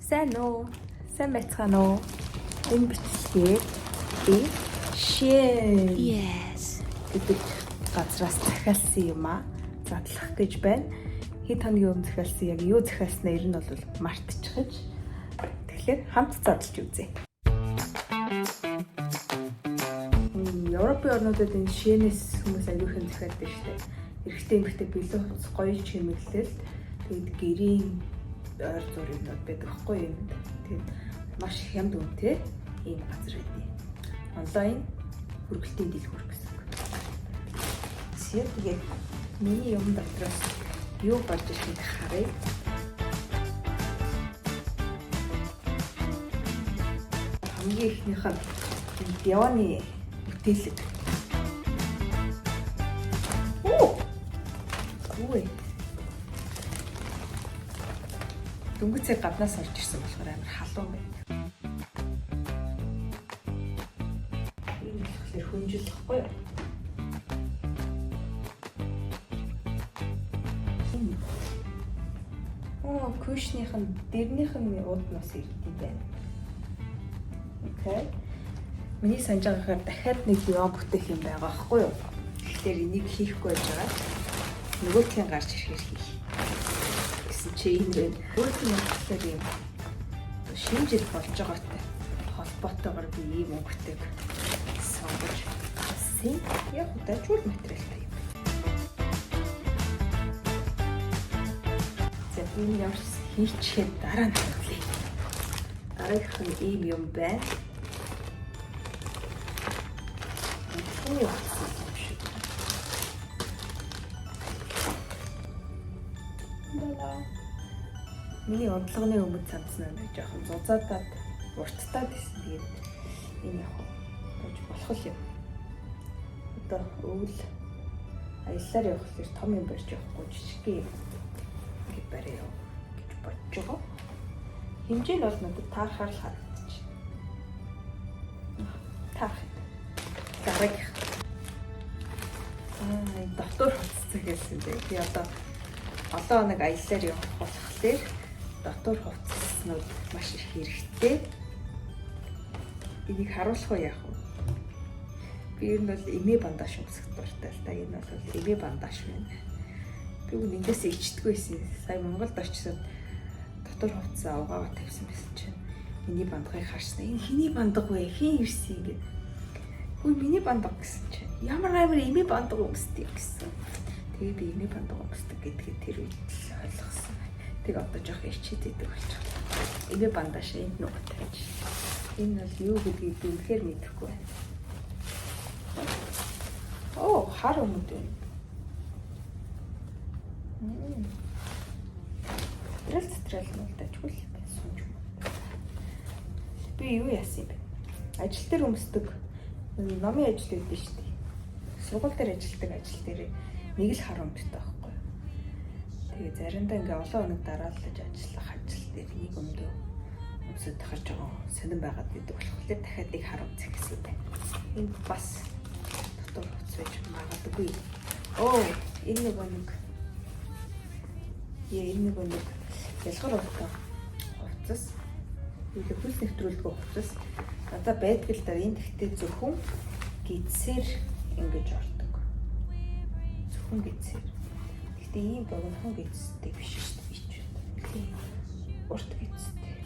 Сайн уу? Сайн байцгаана уу? Энэ бичлэгээ би Yes. гэдэг газраас захиалсан юм аа. Задлах гэж байна. Хэд хоногийн өмнө захиалсан яг юу захиалснаа ер нь бол мартчихэж. Тэгэхээр хамт задлж үзье. Европын орнуудад энэ шиэнээс хүмүүс аюулхан захиалдаг шүү дээ. Эрэгтэй эмэгтэй бэлэн хувцас гоё чимэглэл. Тэгэд гэрийн ойр зур юмнууд байдаг хгүй юм. Тэгээд маш хямд үнэтэй ийм газар байдیں۔ Онлайн хүргэлтийн дэлгүүр гэсэн үг. Тэгээд миний юм дотроос юу болж ирснийг харъя. Хамгийн ихнийх нь Дионы бүтээлэг. Үгүй. Дөнгөцөө гаднаас орж ирсэн болохоор амар халуун байна. Энэ болохоор хүнжилэхгүй юу? Кушных нь дэрнийх нь ууднаас ирдэг байна. Окей. Миний санаж байгаагаар дахиад нэг юм бүтээх юм байгаа байхгүй юу? Тэгэхээр энийг хийхгүй байж байгаа. Нөгөөдхийн гарч ирэхээр хийх. Гэсэн чи энэ байна. Өөрөөр хэлбэл юм шинжил болж байгаатай холбоотойгоор би ийм өнгөтэйг сонгож авсан. Яг удажгүй материалтай юм. За энэ ямар хийчихэд дараа нь харуулъя. Дараагийнх нь ийм юм байна. Юу болсон юм шиг. Миний одлогоны өмнө цамцсан нь жоохон зузаадаад урттаад байсан. Тэгээд энэ яг болж болох юм. Одоо өвөл аяллаар явахлаар том юм барьж явахгүй жижиг юм ингэ барья гэж бодож байгаа. Хэмжээ нь бол надад таахаар л харагдчих. Таах. Дараагийнх. Доктор хувцас гэсэн дээ. Би одоо олон хоног аяллаар явах болохоор доктор хувцаснууд маш их хэрэгтэй. Энийг харуулах уу яах вэ? Би ер нь бол эмээ бандаж өмсөх дуртай л да. Энэ бол эмээ бандаж байна. Би үн эндээс ичдэггүйсэн. Сая Монголд очиод доктор хувцас угаагаа тавьсан байсан чинь миний бандагыг харснаа. Энэ хиний бандаг вэ? Хин ирсэн ингэ. Үгүй миний бандаг гэсэн чинь ямар эмээ бандаг өмсдөг гэсэн. Тэгээ би эмээ бандаг өмсдөг гэдгийг тэр үед ойлгосон. Тэг одоо жоох ичээд идэг болчихлоо. Эмээ бандаж энд нүгт тааж. Энэ бол юу гэдгийг би үнэхээр мэдэхгүй байна. Оо, хар өмд байна. Стрэл мэлдэж хөл сунж. Би юу яасан юм бэ? Ажил дээр өмсдөг номын ажил үүдэн шүү дээ. Сургууль дээр ажилладаг ажил дээр нэг л хар өмдтэй байхгүй. Тэгээ заримдаа ингээ олон хоног дараалж ажиллах ажил дээр нэг өмдөө өмсөд тахаж байгаа сонирн байгаад гэдэг болохоор дахиад нэг хар өмсөх гэсэн юм байна. Энэ бас дотор хувцас байж магадгүй. Оо, энэ нэг ялгар уртаа хувцас. Илүү хөлс нэвтрүүлдэг хувцас. Одоо байдаг л да энэ тэгтээ зөвхөн гидсээр ингэж ордог. Зөвхөн гидсээр. Гэхдээ ийм богинохон гидстэй биш шүү дээ. Тийм. Урт гидстэй.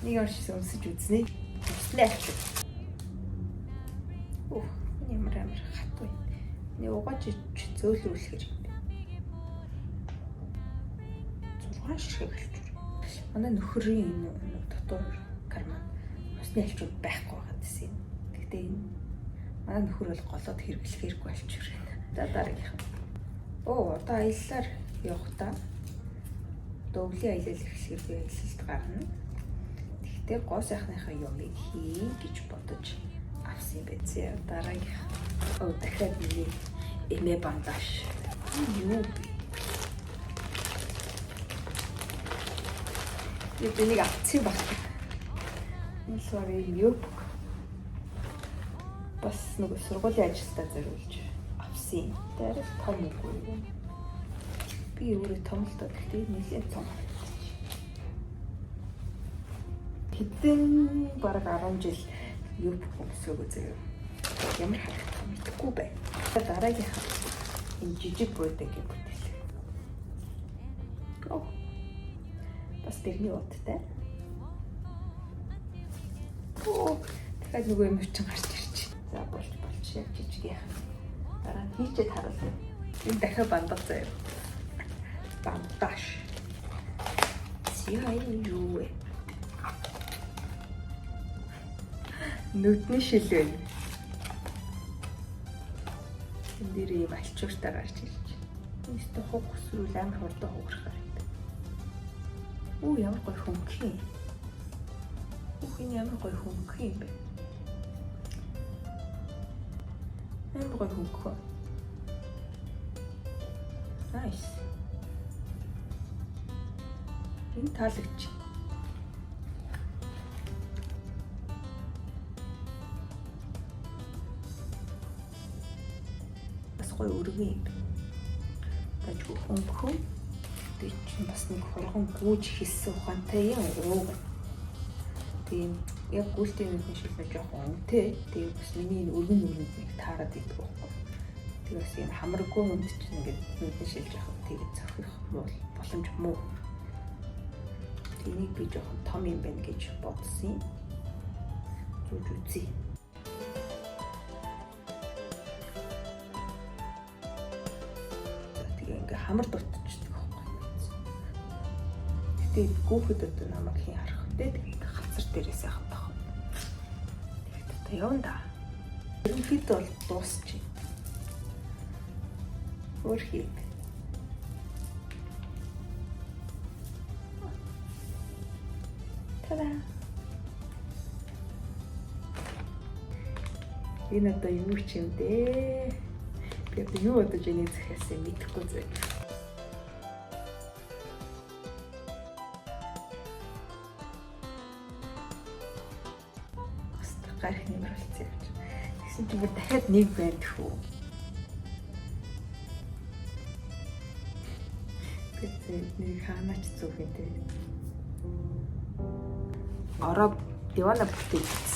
Нэг оршиж өмсөж үзнэ. Үснэ. Ямар хатгүй. Нэг угааж зөөлрүүлэхэр юм. 6 ширхэг хэлчих. Манай нөхрийн энэ дотор карман усны альчууд байхгүй байгаа гэсэн юм. Гэхдээ энэ манай нөхөр бол голоод хэрэглэхээргүй альчуур байна. За дараагийнх. Оо, одоо аяллаар явахдаа өвлийн аялал эхлэхээр би аялалд гарна. Гэхдээ гоо сайхныхаа юмыг хий гэж бодож авсан юм байцээ. Дараагийнх. Оо, дахиад миний эмээ бандаж. Юу бэ? Энийг авцсан баг. Энэ sorry юу? Бас нөгөө сургуулийн ажилдаа зориулж авсан. Дээрээс том үгүй юм. Би өөрөө том л доо гэхдээ нэлээд том. Хэдэн бараг 10 жил юу бүхсээгөө заяа. Ямар харагдах мэдэхгүй бай. Дараагийнхаа энэ жижиг бродигийн бүтээл. Оо. Бас тэрний уттай. Оо, дахиад нөгөө юм чинь гарч ирж. За болж яг жижиг яах. Дараа нь хийчээд харуулъя. Энэ дахиад бандах заяа. Бандаж. Яа юу вэ? Нүдний шил байна. Энд дээрээ балчууртаа гарч ирж. Өөртөө хуг өсрүүл амар хурдан хугархаар байдаг. Оо ямар гоё хөнгөх юм. Үхний ямар гоё хөнгөх юм бэ? Амар гоё хөнгөх. Nice. Энэ таалагч. Бас гоё өргөн юм. Таж хөнгөн. Тэг чи бас нэг хоргон гүйж хийсэн ухаантай юм уу? Тийм яг гүйлтийн нүдний шил нэг жоохон үнэтэй. Тэгээ бас миний өргөн нүрэнд нэг таарад идэх байхгүй. Тэгээ бас юм хамаргүй нүд чинь ингээд нүдний шил жоохон тэгээд зохих боломж муу. Энийг би жоохон том юм байна гэж бодсон. Зүж үзье. Тэгээ ингээ хамар дутчихдаг байхгүй. Гэтэ гүүхэд одоо намайг хийн харах. Тэгээ хацар дээрээ сайхан тах. Тэгээд одоо явна да. Ерөнхийдөө бол дуусчих. Өөрхий. Та-да! Энэ одоо юу ч юм дээ. Би одоо юу бодож энийг захиасан мэдэхгүй зүйл. Бас гарах нэмэр болцсон явж. Тэгсэн чинь бүр дахиад нэг байна гэхүү. Тэгээд нэг хаанач зүг юм дээ. Ороо дивана бүтээсэн.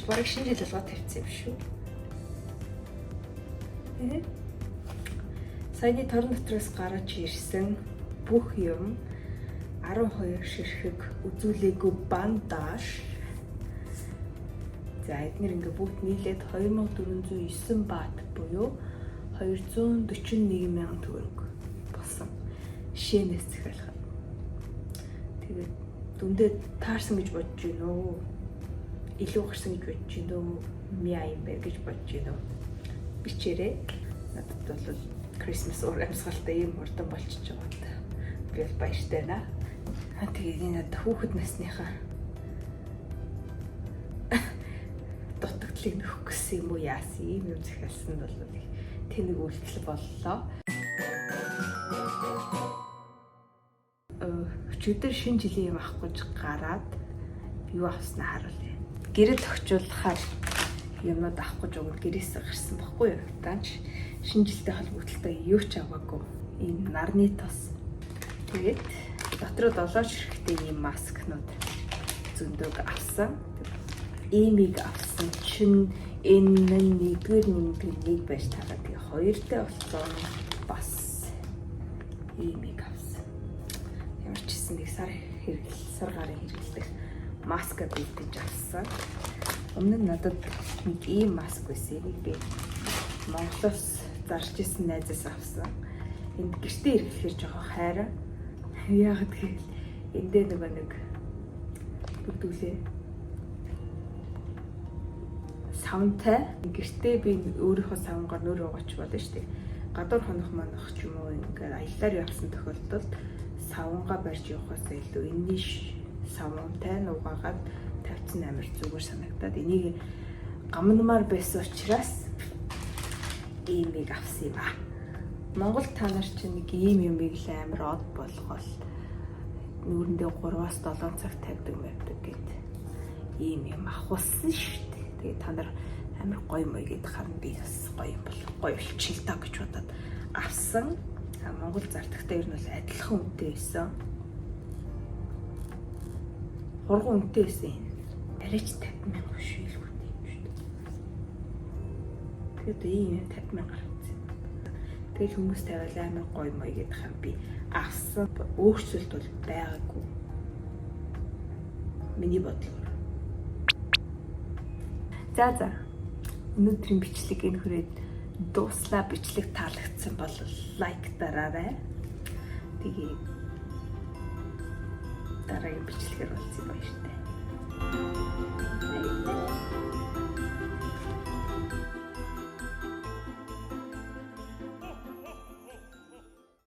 Бараг шинэ жил болгоод тавьчихсан юм шүү. Саяны торон дотроос гарч ирсэн бүх юм 12 ширхэг үзүүлээгүй бандаж. За эдгээр ингээ бүгд нийлээд 2409 баат буюу 241 мянган төгрөг болсон. Шээнээс захиалах. Тэгээд дүндээ таарсан гэж бодож байна уу? Илүү гарсан гэж бодож байна уу? Мяа юм бэ гэж бодож байна уу? Бичээрэй. Надад бол Christmas уур амьсгалтай юм хурдан болчихж байгаа. Би бол баяртай байна. Тэгээд энэ надад хүүхэд насныхаа дутагдлыг нөхөх гэсэн юм уу яасан юм захиалсан бол тэнэг үйлдэл боллоо. өчигдөр шинэ жилийн юм авах гэж гараад юу авснаа харуулъя. Гэрэл тогтчуулахаар юмнууд авах гэж өгөөд гэрээс гарсан баггүй юу? Даанч шинэ жилтэй холбогдлолтой юу ч аваагүй. Ийм нарны тос. Тэгээд дотроо 7 ширхтээ ийм маскнууд зөндөг авсан. Иймийг авсан чинь энэ нэгдүгээр нэг байж тагаа. Тэгээ хоёртой болсон бас иймийг авсан. Ямар ч гэсэн нэг сар гарын хэрэглэх маска бэлдэж авсан. Өмнө нь надад нэг ийм маск байсан. Энийг би Монголоос зарж исэн найзаас авсан. Энд гэртээ хэрэглэхээр жоохон хайраа. Яг тэгэхээр эндээ нэг бүгдүүлээ. Савнтай гэртээ би өөрийнхөө савнгаар нөр угаач болно шүү дээ. Гадуур хонох манах ч юм уу ингээд аяллаар явсан тохиолдолд савнгаа барьж явахаас илүү энэний савнтай нугаагаад тавьсан амар зүгээр санагдаад энийг гамнамаар байсан учраас иймийг авсан юм аа. Монгол та нар чинь нэг ийм юмыг л амар од болгоол нүүрэндээ 3-7 цаг тавьдаг мэвдэг гэд ийм юм авахсан шүү дээ. Тэгээ та нар амар гоё мой гэд харна би бас гоё юм бол гоё болчихл та гэж бодоод авсан. Монгол зардагтай ер нь бол адилхан үнэтэй байсан. Хурган үнэтэй байсан юм. Арайч 50,000 шилгүүт юм шүү дээ. Тэгээд ийм 50,000 гарсан. Тэгэл хүмүүс тавиал амар гоё мой гэд хам би авсан. Өөрчлөлт бол байгаагүй. Миний бодлоор. За. Өнөөдрийн бичлэг энэ хүрээд дууслаа. Бичлэг таалагдсан бол лайк дараарай. Тэгээ дараагийн бичлэгээр уулзъя баяртай.